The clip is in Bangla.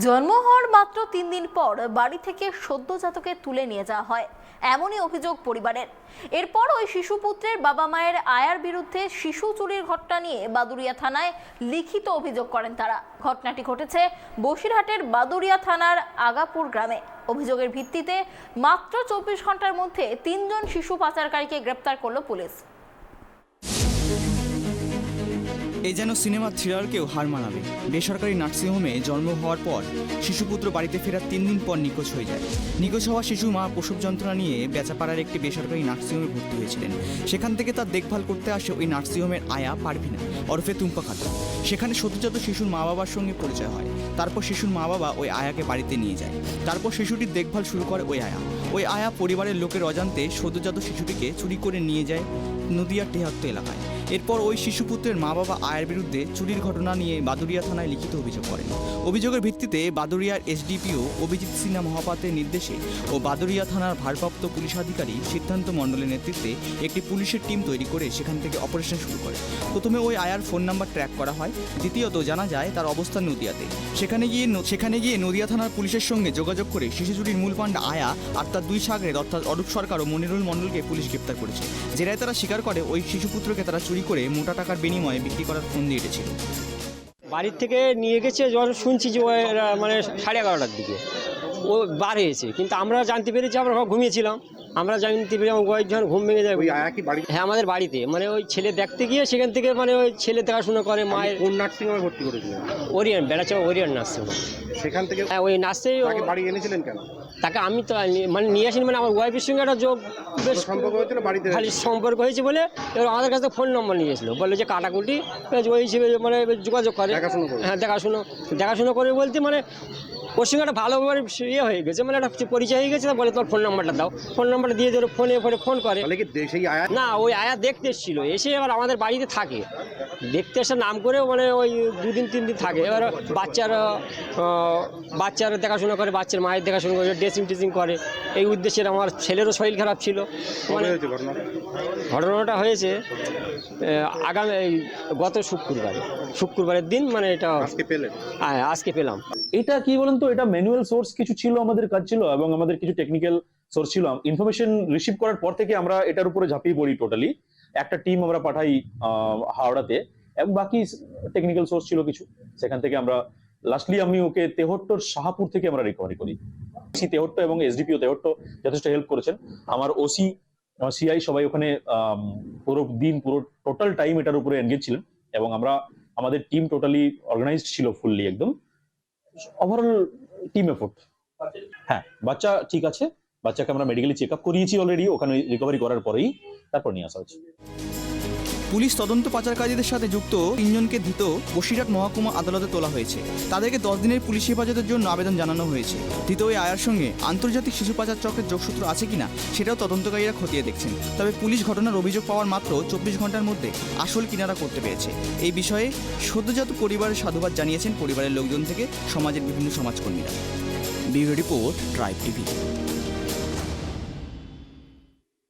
জন্ম হওয়ার মাত্র 3 দিন পর বাড়ি থেকে সদ্যজাতকে তুলে নিয়ে যাওয়া হয়, এমনই অভিযোগ পরিবারের। এরপর ওই শিশুপুত্রের বাবা মায়ের আয়ার বিরুদ্ধে শিশু চুরির ঘটনা নিয়ে বাদুড়িয়া থানায় লিখিত অভিযোগ করেন তারা। ঘটনাটি ঘটেছে বসিরহাটের বাদুড়িয়া থানার আগাপুর গ্রামে। অভিযোগের ভিত্তিতে মাত্র 24 ঘন্টার মধ্যে 3 জন শিশু পাচারকারীকে গ্রেপ্তার করল পুলিশ। এই যেন সিনেমা থ্রিলারকেও হার মানাবে। বেসরকারি নার্সিংহোমে জন্ম হওয়ার পর শিশুপুত্র বাড়িতে ফেরার 3 দিন পর নিখোঁজ হয়ে যায়। নিখোঁজ হওয়া শিশু মা প্রসব যন্ত্রণা নিয়ে বেচাপাড়ার একটি বেসরকারি নার্সিংহোমে ভর্তি হয়েছিলেন। সেখান থেকে তার দেখভাল করতে আসে ওই নার্সিংহোমের আয়া পারভিনা ওরফে টুম্পা খাতুন। সেখানে সদ্যজাত শিশুর মা বাবার সঙ্গে পরিচয় হয়। তারপর শিশুর মা বাবা ওই আয়াকে বাড়িতে নিয়ে যায়। তারপর শিশুটির দেখভাল শুরু করে ওই আয়া। ওই আয়া পরিবারের লোকের অজান্তে সদ্যজাত শিশুটিকে চুরি করে নিয়ে যায় নদিয়ার টেহাত্ত এলাকায়। এরপর ওই শিশুপুত্রের মা বাবা আয়ের বিরুদ্ধে চুরির ঘটনা নিয়ে বাদুড়িয়া থানায় লিখিত অভিযোগ করেন। অভিযোগের ভিত্তিতে বাদুড়িয়ার এসডিপিও অভিজিৎ সিনহা মহাপাত্রের নির্দেশে ও বাদুড়িয়া থানার ভারপ্রাপ্ত পুলিশ আধিকারিক সিদ্ধান্ত মণ্ডলের নেতৃত্বে একটি পুলিশের টিম তৈরি করে সেখান থেকে অপারেশন শুরু করে। প্রথমে ওই আয়ার ফোন নাম্বার ট্র্যাক করা হয়। দ্বিতীয়ত জানা যায় তার অবস্থান নদিয়াতে। সেখানে গিয়ে নদিয়া থানার পুলিশের সঙ্গে যোগাযোগ করে শিশু চুরির মূল পাণ্ডা আয়া আর তার 2 সাগরেদ অর্থাৎ অরূপ সরকার ও মনিরুল মণ্ডলকে পুলিশ গ্রেপ্তার করেছে। জেরায় তারা স্বীকার করে ওই শিশুপুত্রকে তারা চুরি করে মোটা টাকার বিনিময়ে বিক্রি করার ফোন দিয়ে এসেছিল। বাড়ির থেকে নিয়ে গেছে, যখন শুনছি যে মানে 11:30টার দিকে ও বার হয়েছে, কিন্তু আমরা জানতে পেরেছি, আমরা ঘুমিয়েছিলাম, আমরা জানতে পেরে আমার যখন ঘুম ভেঙে যায়। হ্যাঁ, আমাদের বাড়িতে মানে ওই ছেলে দেখতে গিয়ে সেখান থেকে মানে ওই ছেলে দেখাশোনা করে মায়ের। কোন নার্সিংহোমে ভর্তি করেছিলেন? Orion, Berachampa Orion nursing home. সেখান থেকে হ্যাঁ, ওই নার্সেই বাড়ি এনেছিলেন কেন? তাকে আমি তো মানে নিয়ে আসিনি, মানে আমার ওয়াইফের সঙ্গে একটা বেশ সম্পর্ক হয়েছিল, বাড়িতে খালি সম্পর্ক হয়েছে বলে এবার আমাদের কাছে ফোন নম্বর নিয়ে এসেছিলো, বলে যে কাটাকুটি ওই হিসেবে মানে যোগাযোগ করে। হ্যাঁ, দেখাশুনো করে বলতে মানে ওর সঙ্গে একটা ভালোভাবে ইয়ে হয়ে গেছে, মানে একটা পরিচয় হয়ে গেছে। বলে তোমার ফোন নাম্বারটা দাও, ফোন নাম্বারটা দিয়ে ধরো ফোন করে। না, ওই আয়া দেখতে এসেছিলো, এসে এবার আমাদের বাড়িতে থাকে, দেখতে এসে নাম করে মানে ওই 2 দিন 3 দিন থাকে। এবার বাচ্চার দেখাশোনা করে, বাচ্চার মায়ের দেখাশোনা করে, ড্রেসিং টেসিং করে। এই উদ্দেশ্যে আমার ছেলেরও শরীর খারাপ ছিল। মানে ঘটনাটা হয়েছে আগামী গত শুক্রবারের দিন, মানে এটা আজকে পেলাম। এটা কি বলেন তো, এটা ম্যানুয়াল সোর্স কিছু ছিল, আমাদের কাজ ছিল এবং আমাদের কিছু টেকনিক্যাল সোর্স ছিল। ইনফরমেশন রিসিভ করার পর থেকে আমরা এটার উপরে ঝাঁপিয়ে পড়ি। টোটালি একটা টিম আমরা পাঠাই হাওড়াতে, এবং বাকি টেকনিক্যাল সোর্স ছিল কিছু। সেখান থেকে আমরা লাস্টলি আমি ওকে তেহট্টর শাহপুর থেকে আমরা রিকভারি করি। তেহট্ট এবং এসডিপিও তেহট্ট যথেষ্ট হেল্প করেছেন। আমার ওসি, আমার সিআই সবাই ওখানে পুরো টোটাল টাইম এটার উপরে এনগেজ ছিলেন, এবং আমাদের টিম টোটালি অর্গানাইজড ছিল ফুললি, একদম ওভারঅল টিম এফোর্ট। হ্যাঁ, বাচ্চা ঠিক আছে, বাচ্চাকে আমরা মেডিকেলি চেক আপ করিয়েছি অলরেডি, ওখানে রিকভারি করার পরেই তারপর নিয়ে আসা হয়েছে। পুলিশ তদন্ত পাচারকারীদের সাথে যুক্ত 3 জনকে ধৃত বসিরহাট মহকুমা আদালতে তোলা হয়েছে। তাদেরকে 10 দিনের পুলিশ হেফাজতের জন্য আবেদন জানানো হয়েছে। ধৃত ওই আয়ার সঙ্গে আন্তর্জাতিক শিশু পাচার চক্রের যোগসূত্র আছে কিনা সেটাও তদন্তকারীরা খতিয়ে দেখছেন। তবে পুলিশ ঘটনার অভিযোগ পাওয়ার মাত্র 24 ঘন্টার মধ্যে আসল কিনারা করতে পেরেছে। এই বিষয়ে সদ্যজাত পরিবারের সাধুবাদ জানিয়েছেন পরিবারের লোকজন থেকে সমাজের বিভিন্ন সমাজকর্মীরা। Bureau report, tribe TV.